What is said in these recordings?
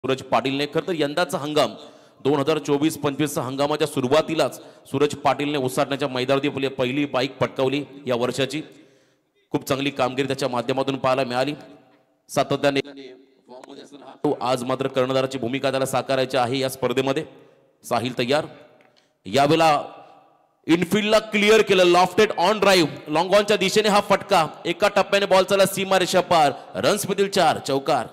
सूरज पाटीलने खरं तर यंदाचा हंगाम 2024-25 हंगामाच्या सुरुवातीलाच सूरज पाटीलने उसाटण्याच्या मैदानावरती पहिली बाईक पटकावली या वर्षाची। खूप चांगली कामगिरी त्याच्या माध्यमातून पाहायला मिळाली। सातत्याने आज मात्र कर्णधाराची भूमिका त्याला साकारायची आहे या स्पर्धेमध्ये। साहिल तयार, यावेळेला इनफिल्डला क्लिअर केलं, लॉफ्टेड ऑन ड्राइव्ह, लॉंग ऑनच्या दिशेने हा फटका, एका टप्प्याने बॉल चालला सीमा रेषा पार, रन्स मधील 4 चौकार।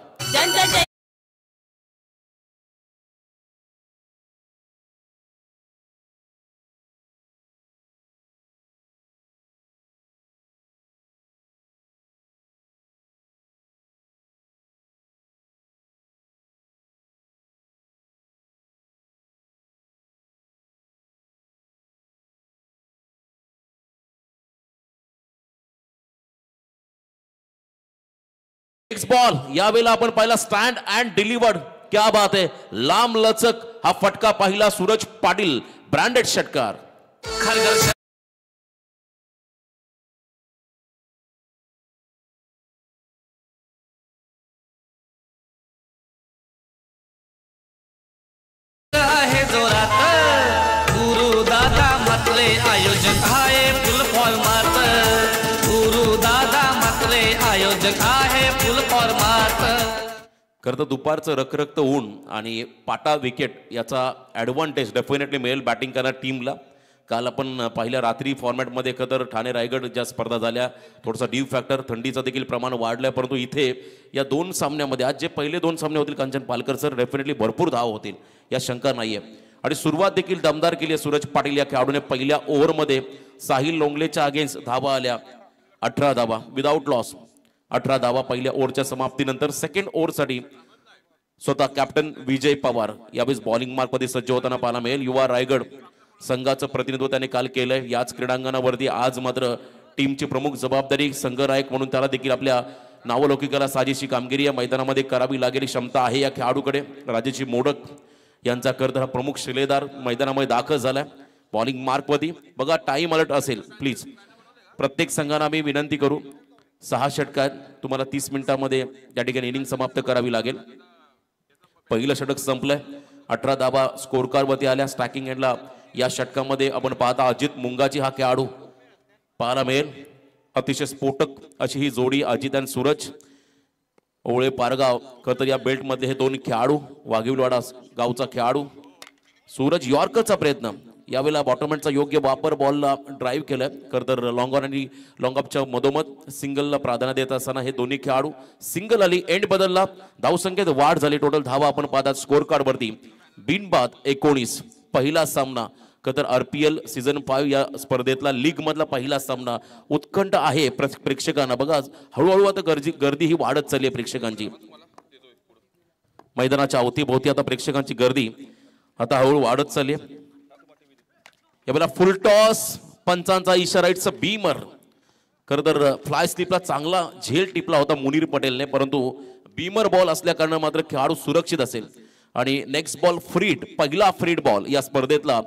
नेक्स्ट बॉल, यावेळेला आपण पाहिला स्टँड अँड डिलिव्हर्ड, क्या बात है, लांब लचक हा फटका पाहिला सूरज पाटील, ब्रँडेड षटकार। आहे जोरात गुरु दादा मतले आयोजक आहे फुल फॉर्मात, गुरु दादा मतले आयोजक आहे फुल फॉर्मात। खरं तर दुपारचं रखरखत ऊन आणि पाटा विकेट याचा ॲडव्हान्टेज डेफिनेटली मिळेल बॅटिंग करणाऱ्या टीमला। काल आपण पहिल्या रात्री फॉर्मॅटमध्ये खरं तर ठाणे रायगड ज्या स्पर्धा झाल्या थोडासा ड्यू फॅक्टर, थंडीचं देखील प्रमाण वाढलं, परंतु इथे या दोन सामन्यामध्ये आज जे पहिले दोन सामने होतील कांचन पालकर सर, डेफिनेटली भरपूर धाव होतील या शंका नाहीये। आणि सुरुवात देखील दमदार केली आहे सूरज पाटील या खेळाडूने। पहिल्या ओव्हरमध्ये साहिल लोंगलेच्या अगेन्स्ट धावा आल्या 18 धावा विदाऊट लॉस, 18 धावा पहिल्या ओव्हरच्या समाप्तीनंतर। सेकंड ओव्हरसाठी स्वतः कॅप्टन विजय पवार यावेळेस बॉलिंग मार्कमध्ये सज्ज होताना पाहायला मिळेल। युवा रायगड संघाचं प्रतिनिधित्व त्याने काल केलंय याच क्रीडांगणावरती। आज मात्र टीमची प्रमुख जबाबदारी संघनायक म्हणून त्याला देखील आपल्या नावलौकिकाला साजेशी कामगिरी या मैदानामध्ये करावी लागेल क्षमता आहे या खेळाडूकडे। राजेशी मोडक यांचा करता हा प्रमुख शिलेदार मैदानामध्ये दाखल झालाय बॉलिंग मार्कवरती। बघा टाइम अलर्ट असेल प्लीज, प्रत्येक संघांना मी विनंती करू, 6 षटकात तुम्हाला 30 मिनिटांमध्ये या ठिकाणी इनिंग समाप्त करावी लागेल। पहिलं षटक संपलंय, 18 धावा स्कोर कार्डवरती आल्या। स्टॅकिंग एंडला या षटकामध्ये आपण पाहता अजित मुंगाची हा खेळाडू पाहायला मिळेल। अतिशय स्फोटक अशी ही जोडी अजित आणि सूरज। ओळे पारगाव खरं तर या बेल्ट मध्ये हे दोन खेळाडू, वाघिवलवाडा गावचा खेळाडू सूरज यॉर्करचा प्रयत्न, यावेळेला बॉटमहँडचा योग्य वापर, बॉलला ड्राईव्ह केलं। खरं तर लॉंग ऑन आणि लॉंग अपच्या मधोमध सिंगलला प्राधान्य देत असताना हे दोन्ही खेळाडू सिंगल आली, एंड बदलला, धावसंख्येत वाढ झाली। टोटल धावा आपण पाहतात स्कोर कार्डवरती बिनबाद 19। पहिला सामना खरं तर RPL सीझन 5 या स्पर्धेतला लीग मधला पहिला सामना उत्कंठ आहे प्रेक्षकांना। बघा हळूहळू आता गर्दी ही वाढत चालली आहे प्रेक्षकांची मैदानाच्या अवतीभोवती। आता प्रेक्षकांची गर्दी आता हळूहळू वाढत चालली आहे। यावेळेला फुल टॉस, पंचांचा इशारा, इट्स अ बीमर। खरं तर फ्लाय स्लिपला चांगला झेल टिपला होता मुनीर पटेलने, परंतु बीमर बॉल असल्या कारणाने मात्र खेळाडू सुरक्षित असेल। आणि नेक्स्ट बॉल फ्रीड, पहिला फ्रीड बॉल या स्पर्धेतला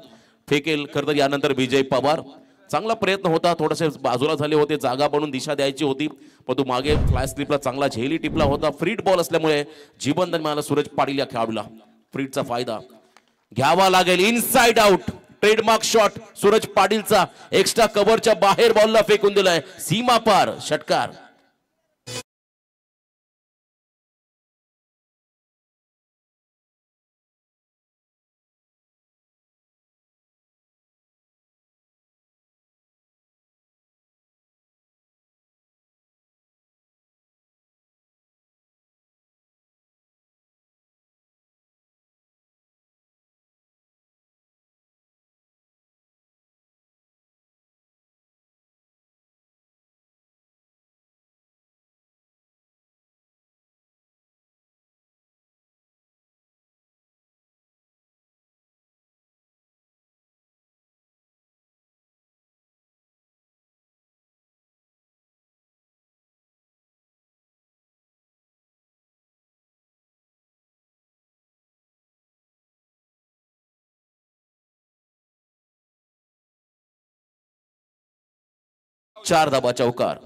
फेकेल खरं तर यानंतर विजय पवार। चांगला प्रयत्न होता, थोडेसे बाजूला झाले होते, जागा बनवून दिशा द्यायची होती, परंतु मागे फ्लाय स्लिपला चांगला झेली टिपला होता। फ्रीड बॉल असल्यामुळे जीवनदान मिळालं सूरज पाटील या खेळाडूला। फ्रीडचा फायदा घ्यावा लागेल, inside out trademark shot Suraj पाटीलचा, एक्स्ट्रा कव्हरच्या बाहेर बॉलला फेकून दिलाय, सीमा पार षटकार। चार धाबा चौकार।